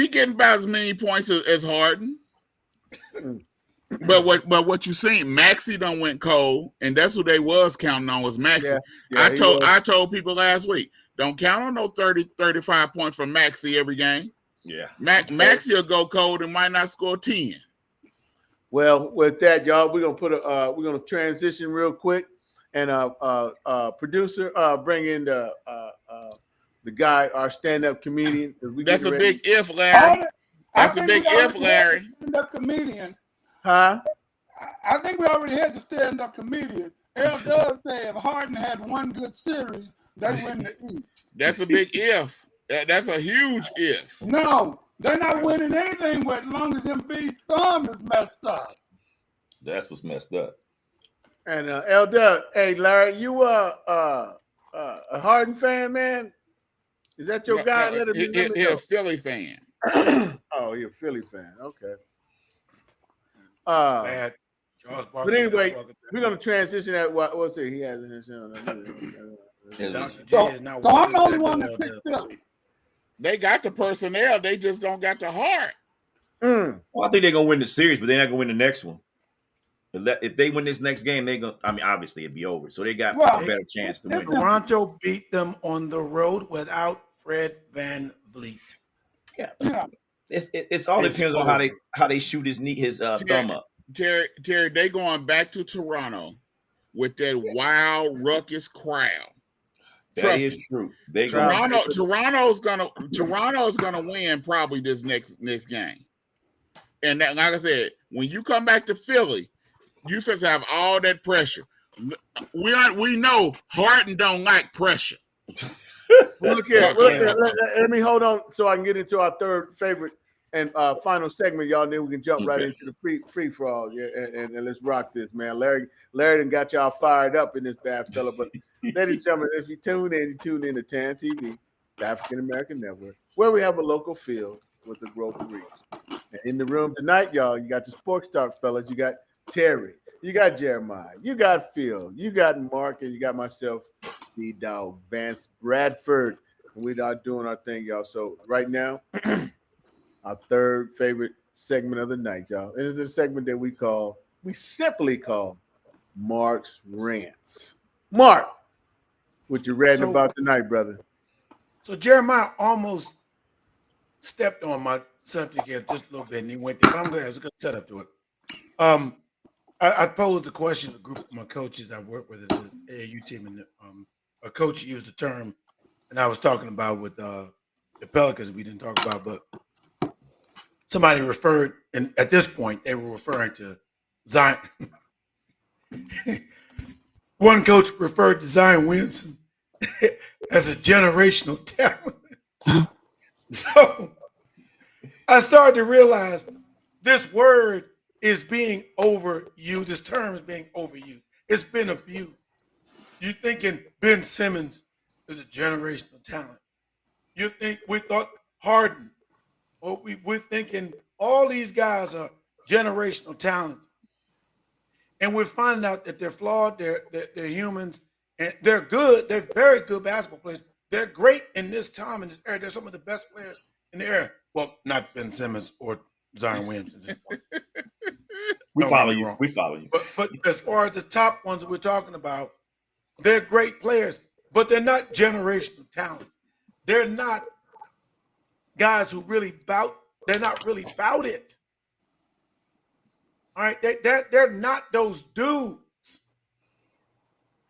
getting about as many points as Harden. But what you seen, Maxey done went cold, and that's who they was counting on was Maxey. Yeah, I told people last week, don't count on no 30, 35 points from Maxey every game. Yeah. Maxey will go cold and might not score 10. Well, with that, y'all, we're gonna transition real quick, and producer, bring in the guy, our stand-up comedian. That's a big if, Larry. That's a big if, Larry. Stand-up comedian. Huh? I think we already had the stand-up comedian. L Dub said if Harden had one good series, they win the East. That's a big if. That's a huge if. No, they're not winning anything as long as Embiid's thumb is messed up. That's what's messed up. And L Dub, hey Larry, you a Harden fan, man? Is that your guy? Let him He's a Philly fan. Oh, you're a Philly fan. Okay. Bad. Charles Barkley. But anyway, we're gonna transition at what's it? He has his Dr. J is not So I'm the only working one at that picked Philly. They got the personnel, they just don't got the heart. Well, I think they're gonna win the series, but they're not gonna win the next one. If they win this next game, they're gonna. I mean, obviously it'd be over. So they got a better chance to win. Toronto beat them on the road without Fred VanVleet. Yeah. It's all depends on how they shoot his thumb up. Terry, they going back to Toronto with that wild ruckus crowd. That is true. Toronto's gonna win probably this next game. And that, like I said, when you come back to Philly, you supposed to have all that pressure. We know Harden don't like pressure. Look here. Let me hold on so I can get into our third favorite and final segment, y'all. Then we can jump right into the free for all. Yeah, and let's rock this, man. Larry done got y'all fired up in this bad fella. But ladies and gentlemen, if you tune in to TAN TV, the African American Network, where we have a local feel with a global reach. And in the room tonight, y'all, you got the Sports Talk fellas. You got Terry, you got Jeremiah, you got Phil, you got Mark, and you got myself, D-Dog, Vance Bradford. And we are doing our thing, y'all. So right now, our third favorite segment of the night, y'all. It is a segment that we simply call Mark's Rants. Mark, what you reading about tonight, brother? So Jeremiah almost stepped on my subject here just a little bit, and he went there. But I was going to set up to it. I posed a question to a group of my coaches I work with at the AAU team, and a coach used the term, and I was talking about with the Pelicans we didn't talk about, but somebody referred, and at this point they were referring to Zion. One coach referred to Zion Williamson as a generational talent. So I started to realize this word is being overused. This term is being overused. It's been abused. You thinking Ben Simmons is a generational talent. You think we thought Harden, or we're thinking all these guys are generational talents. And we're finding out that they're flawed, they're humans, and they're good. They're very good basketball players. They're great in this time, in this era. They're some of the best players in the era. Well, not Ben Simmons or Zion Williamson at this point. We follow you. But as far as the top ones that we're talking about, they're great players, but they're not generational talents. They're not guys who they're not really about it. All right, they're not those dudes.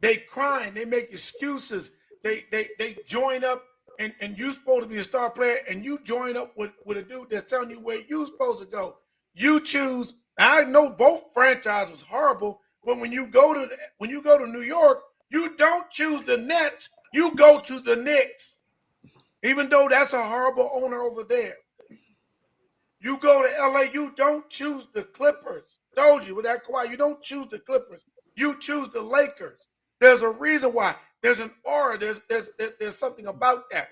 They crying, they make excuses, they join up and you supposed to be a star player, and you join up with a dude that's telling you where you supposed to go. You choose. I know both franchises was horrible, but when you go to New York, you don't choose the Nets. You go to the Knicks, even though that's a horrible owner over there. You go to LA, you don't choose the Clippers. Told you with that Kawhi, you don't choose the Clippers. You choose the Lakers. There's a reason why. There's an aura. There's something about that.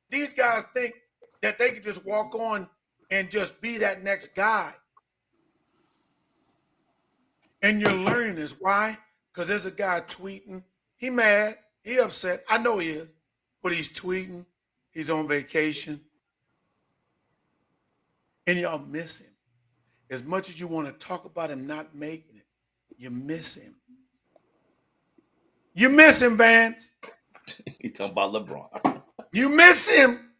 These guys think that they can just walk on and just be that next guy. And you're learning this. Why? Because there's a guy tweeting. He mad. He upset. I know he is. But he's tweeting. He's on vacation. And y'all miss him. As much as you want to talk about him not making it, you miss him. You miss him, Vance. You talking about LeBron. You miss him.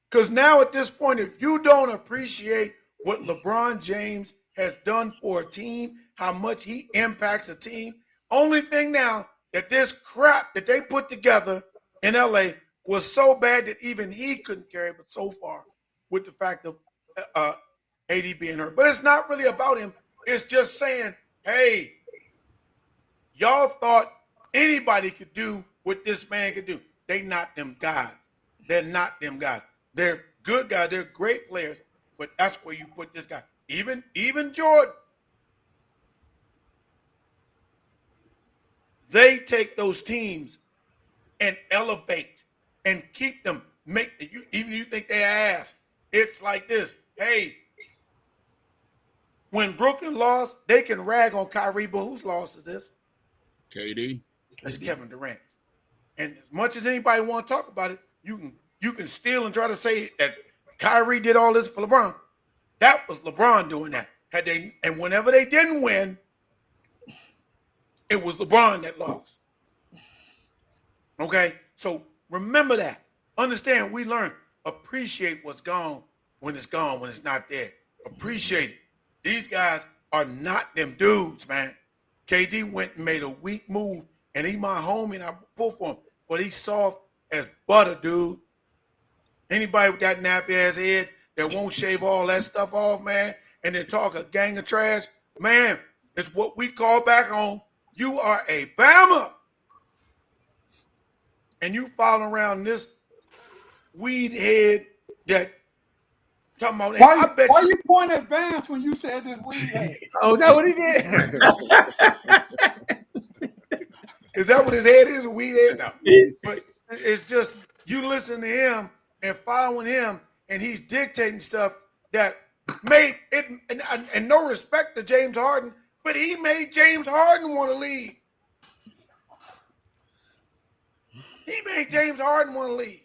Because now at this point, if you don't appreciate what LeBron James has done for a team, how much he impacts a team, only thing now that this crap that they put together in LA was so bad that even he couldn't carry it, but so far with the fact of AD being hurt. But it's not really about him. It's just saying, hey, y'all thought anybody could do what this man could do. They not them guys. They're not them guys. They're good guys. They're great players. But that's where you put this guy. Even Jordan. They take those teams and elevate and keep them. Even you think they're ass. It's like this. Hey, when Brooklyn lost, they can rag on Kyrie, but whose loss is this? KD. It's Kevin Durant. And as much as anybody want to talk about it, you can steal and try to say that Kyrie did all this for LeBron. That was LeBron doing that. And whenever they didn't win, it was LeBron that lost. Okay? So remember that. Understand, we learn. Appreciate what's gone, when it's not there. Appreciate it. These guys are not them dudes, man. KD went and made a weak move, and he my homie, and I pull for him. But he's soft as butter, dude. Anybody with that nappy ass head that won't shave all that stuff off, man, and then talk a gang of trash, man, it's what we call back home. You are a Bama. And you following around this weed head that talking about. Why you point at Vance when you said this weed head? Oh, is that what he did? Is that what his head is? A weed head? No. But it's just you listen to him and following him, and he's dictating stuff that made it. And no respect to James Harden, but he made James Harden want to leave. He made James Harden want to leave.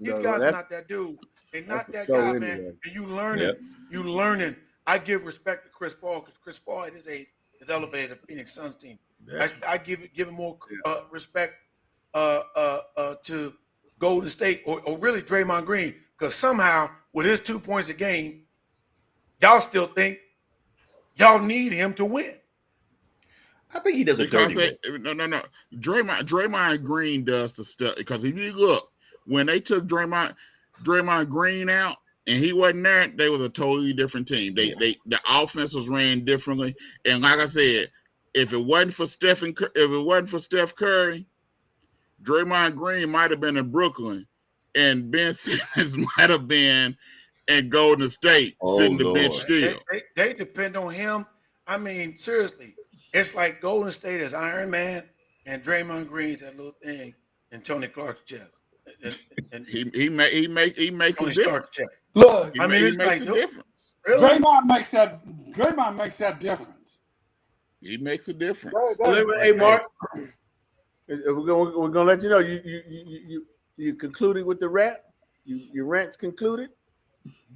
These guys are not that dude. They're not that guy, man. Anyway. And you learning. Yep. You learning. I give respect to Chris Paul because Chris Paul at his age is elevated the Phoenix Suns team. Yeah. I give him more respect to Golden State or really Draymond Green because somehow with his 2 points a game, y'all still think y'all need him to win. I think he does a dirty way. No. Draymond Green does the stuff because if you look when they took Draymond Green out and he wasn't there, they was a totally different team. The offense was ran differently, and like I said, if it wasn't for Steph Curry, Draymond Green might have been in Brooklyn, and Ben Simmons might have been in Golden State sitting the bench still. They depend on him. I mean, seriously. It's like Golden State is Iron Man and Draymond Green's that little thing and Tony Clark's chest. And he makes Tony a difference. Chest. Look, I mean, it's like a difference. Really? Draymond makes that difference. He makes a difference. Hey, Mark, we're gonna let you know you concluded with the rap. Your rant's concluded.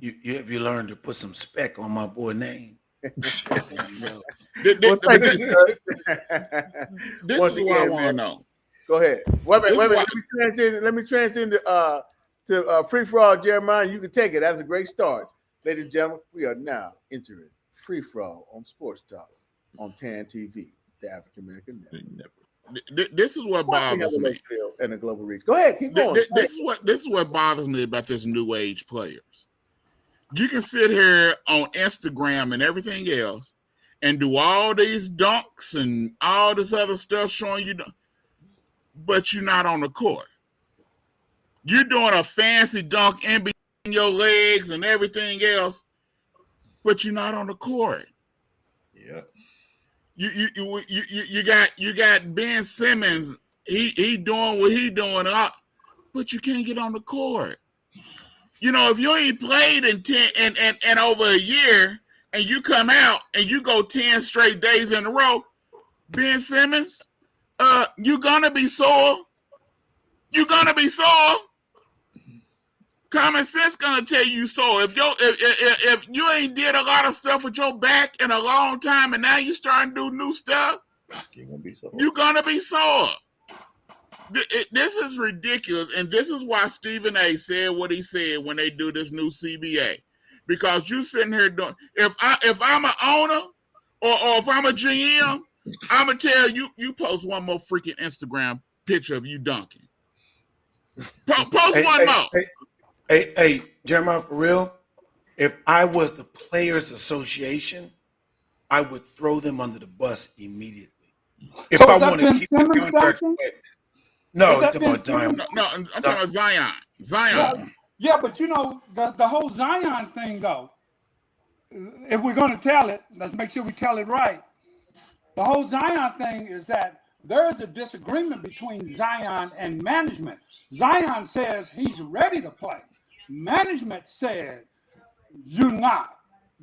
Have you learned to put some spec on my boy name? This is what I want to know. Go ahead. Wait a minute. Let me transition to free for all, Jeremiah. You can take it. That's a great start, ladies and gentlemen. We are now entering free for all on Sports Talk on TAN TV, the African American Network. this is what bothers me. And the global reach. Go ahead, keep going. This is what bothers me about this new age players. You can sit here on Instagram and everything else and do all these dunks and all this other stuff showing you, but you're not on the court. You're doing a fancy dunk in between your legs and everything else, but you're not on the court. Yep. You got Ben Simmons. He doing what he doing, but you can't get on the court. You know, if you ain't played in 10 and over a year, and you come out and you go 10 straight days in a row, Ben Simmons, you're gonna be sore. You're gonna be sore. Common sense gonna tell you so. If you ain't did a lot of stuff with your back in a long time, and now you starting to do new stuff, you're gonna be sore. This is ridiculous, and this is why Stephen A. said what he said when they do this new CBA, because you sitting here doing. If I'm an owner or if I'm a GM, I'm gonna tell you post one more freaking Instagram picture of you dunking. Post one more. Hey, Jeremiah, for real, if I was the Players Association, I would throw them under the bus immediately. If So I is that want to Ben keep the Simmons contract dunking? away. No, Is that it's about Ben Simmons? Zion. No, I'm talking about Zion. Zion. Yeah, but you know, the whole Zion thing, though, if we're going to tell it, let's make sure we tell it right. The whole Zion thing is that there is a disagreement between Zion and management. Zion says he's ready to play. Management said you're not.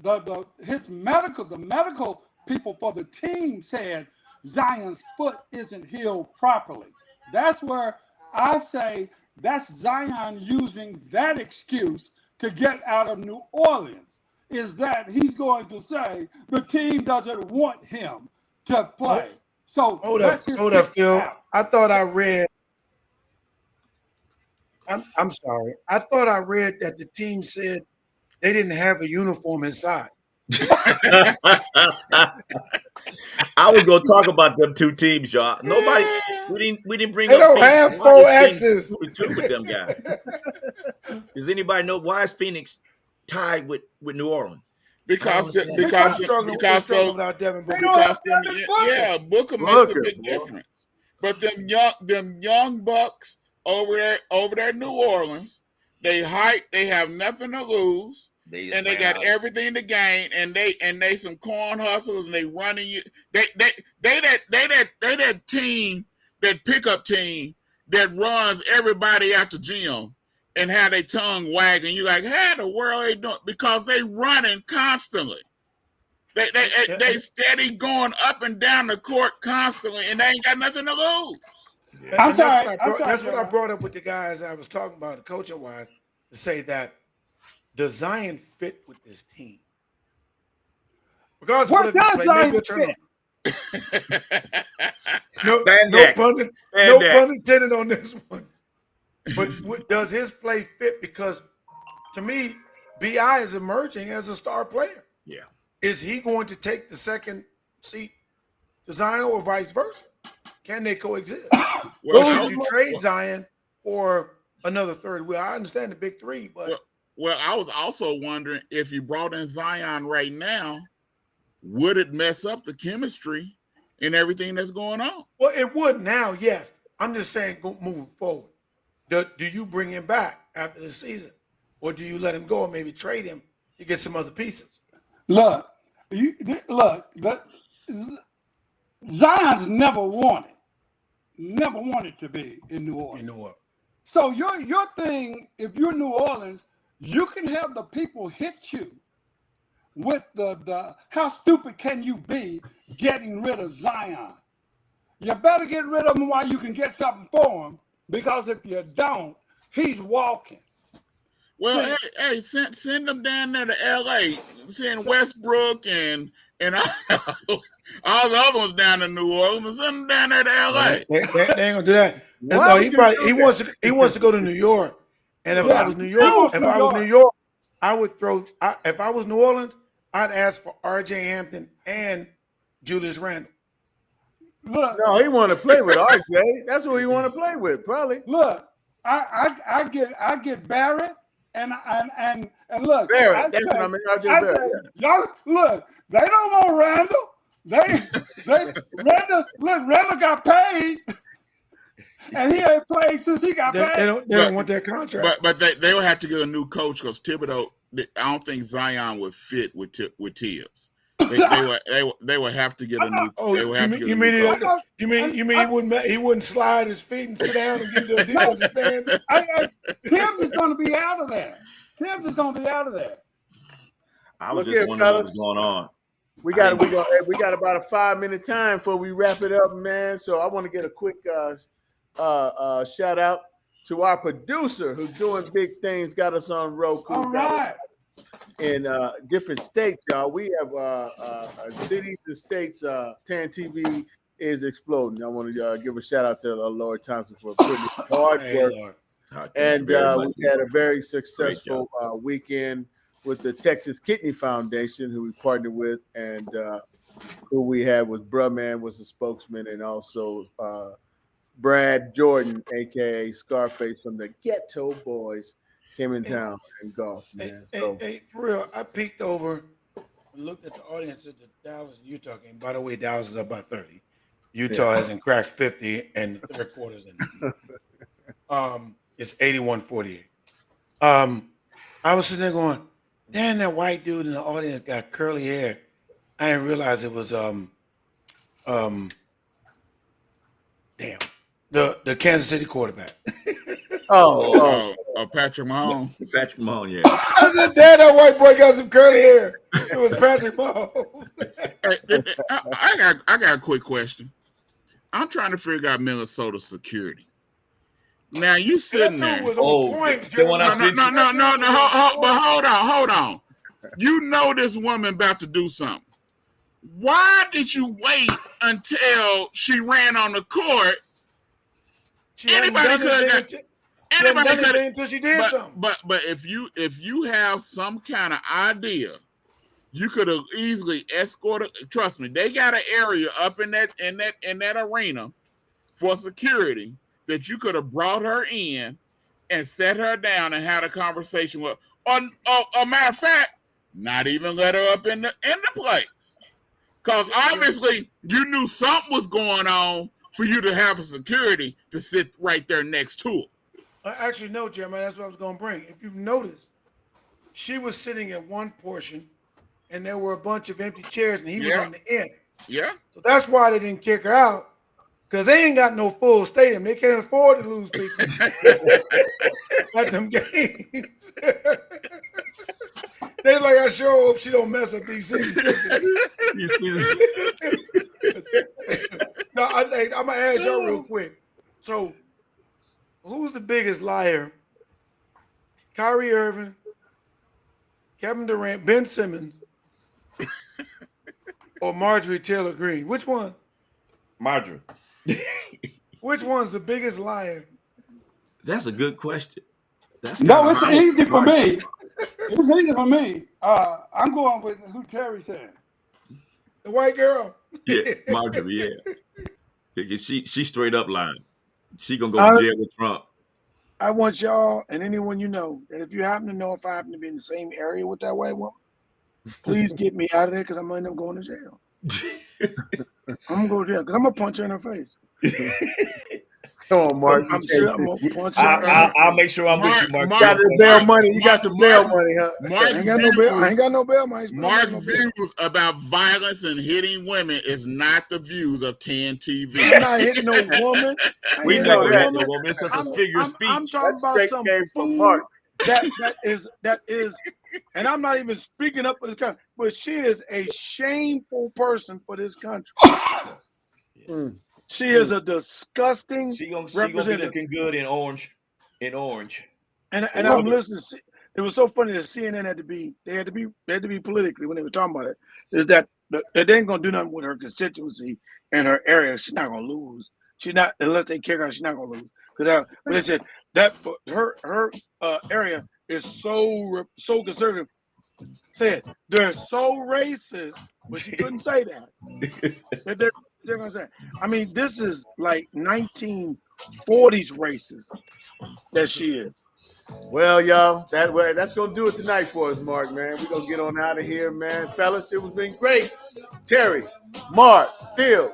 The medical people for the team said Zion's foot isn't healed properly. That's where I say that's Zion using that excuse to get out of New Orleans, is that he's going to say the team doesn't want him to play. So Hold up, Phil. out. I thought I read. I'm sorry. I thought I read that the team said they didn't have a uniform inside. I was gonna talk about them two teams, y'all. Nobody, we didn't bring. They up don't Phoenix. have Why full is Phoenix access. 2-2 with them guys. Does anybody know why is Phoenix tied with New Orleans? Because We're struggling without Devin Booker. Booker makes a big difference. But them young bucks over there in New Orleans, they hype, they have nothing to lose, and they got everything to gain, and they some corn hustlers, and they running you. They that team, that pickup team that runs everybody out the gym and have their tongue wagging. You like, how the world they doing? Because they running constantly. They steady going up and down the court constantly, and they ain't got nothing to lose. I'm sorry. That's what I brought up with the guys I was talking about, the coaching wise, to say that does Zion fit with this team? Regardless Where of what does Zion fit? No pun intended on this one. But does his play fit? Because to me, BI is emerging as a star player. Yeah. Is he going to take the second seat to Zion or vice versa? Can they coexist? Or should you trade Zion for another third wheel? I understand the big three, but well, I was also wondering if you brought in Zion right now, would it mess up the chemistry and everything that's going on? Well, it would now, yes. I'm just saying, moving forward. Do you bring him back after the season, or do you let him go and maybe trade him to get some other pieces? Look, Zion's never wanted to be in New Orleans. So your thing, if you're New Orleans, you can have the people hit you with the how stupid can you be getting rid of Zion? You better get rid of him while you can get something for him, because if you don't, he's walking. Well, hey, send them down there to LA. Send Westbrook and all the other ones down to New Orleans. Send them down there to LA. They ain't gonna do that. No, he wants to go to New York. And if I was New York, I would throw. If I was New Orleans, I'd ask for R.J. Hampton and Julius Randle. Look, No, he want to play with RJ. That's who he want to play with, probably. look. I get Barrett and look. Barrett. That's what I mean. RJ I Barrett. said, y'all look. They don't want Randall. Randall got paid, and he ain't played since he got paid. They don't want that contract. But they will have to get a new coach because Thibodeau. I don't think Zion would fit with Tibbs. They will have to get a new. Oh, they will have to get you a mean new coach. he wouldn't slide his feet and sit down and get the defensive stance? Tibbs is going to be out of there. I was Look just here, wondering what fellas. was going on. We got about a 5-minute time before we wrap it up, man. So I want to get a quick shout out to our producer who's doing big things. Got us on Roku. All right. In different states, y'all. We have cities and states. Tan TV is exploding. I want to give a shout out to Lord Thompson for putting hard work. Lord. And we Very much. had a very successful weekend with the Texas Kidney Foundation, who we partnered with, and who we had was Bruh was the spokesman, and also Brad Jordan, aka Scarface from the Ghetto Boys, came in town and golf, man. Hey, for real, I peeked over and looked at the audience at the Dallas and Utah game. By the way, Dallas is up by 30. Utah hasn't cracked 50, and the third quarter's in. It's 81-48. I was sitting there going, damn, that white dude in the audience got curly hair. I didn't realize it was the Kansas City quarterback. Patrick Mahomes. Patrick Mahomes, yeah. I said, damn, that white boy got some curly hair. It was Patrick Mahomes. I got a quick question. I'm trying to figure out Minnesota security. Now you sitting there. Was on point, the one I sent you. No. But hold on. You know this woman about to do something. Why did you wait until she ran on the court? Anybody could have until she did something. But if you have some kind of idea, you could have easily escorted. Trust me, they got an area up in that arena for security that you could have brought her in and set her down and had a conversation with. Or a matter of fact, not even let her up in the place. Because obviously you knew something was going on for you to have a security to sit right there next to her. Actually, no, Jeremiah, that's what I was going to bring. If you've noticed, she was sitting at one portion and there were a bunch of empty chairs and he was on the end. Yeah. So that's why they didn't kick her out. Because they ain't got no full stadium. They can't afford to lose people at them games. They like, I sure hope she don't mess up these season tickets. No, I'm going to ask y'all real quick. So, who's the biggest liar? Kyrie Irving, Kevin Durant, Ben Simmons, or Marjorie Taylor Greene? Which one? Marjorie. Which one's the biggest liar? That's a good question. It's easy for me. It's easy for me. I'm going with who Terry said. The white girl. Yeah, Marjorie, yeah. She straight up lying. She gonna go to jail with Trump. I want y'all and anyone you know that if you happen to know if I happen to be in the same area with that white woman, please get me out of there because I'm gonna end up going to jail. I'm gonna go to jail because I'm gonna punch her in her face. Come on, Mark. I'm sure I'm gonna punch her. I'll make sure I'm with you, Mark. You got the bail money. You got some bail money, huh? I ain't got no bail money. Mark's views about violence and hitting women is not the views of Tan TV. I'm not hitting no woman. We know that no woman. It's just a figure of speech. I'm talking about some food that is, and I'm not even speaking up for this country, but she is a shameful person for this country. She is a disgusting She gonna be representative. looking good in orange. And I'm listening. It was so funny that CNN had to be politically when they were talking about it. Is that they ain't gonna do nothing with her constituency and her area. She's not gonna lose. She's not unless they kick her. She's not gonna lose because they said that her area is so conservative. Said they're so racist, but she couldn't say that. You know what I'm saying? I mean, this is like 1940s races that she is. Well, y'all, that's gonna do it tonight for us, Mark, man. We're gonna get on out of here, man. Fellas, it was been great. Terry, Mark, Phil,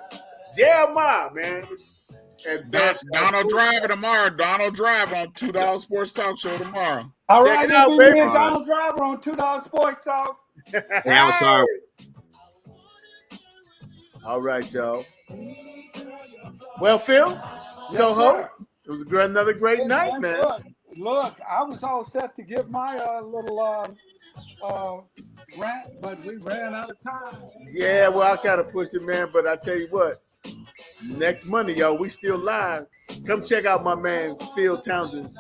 Jeremiah, man. And Donald Driver tomorrow. Donald Driver on $2 Sports Talk Show tomorrow. All Check right, it out, it's been me baby. and Donald Driver on $2 Sports Talk. Hey, I'm sorry. All right, y'all. Well, Phil, Yes, co-host, sir. it was another great night, man. Look, I was all set to give my little rant, but we ran out of time. Yeah, well, I kind of pushed it, man. But I tell you what, next Monday, y'all, we still live. Come check out my man Phil Townsend's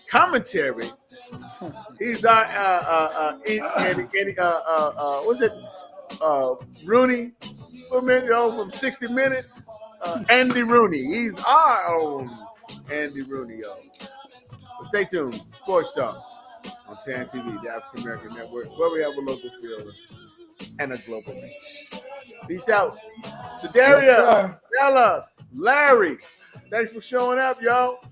commentary. He's our what's it? Rooney, from 60 Minutes. Andy Rooney. He's our own Andy Rooney, y'all. But stay tuned. Sports Talk on TAN TV, the African American Network, where we have a local feel and a global reach. Peace out. Sedaria, Yes, Bella, Larry, thanks for showing up, y'all.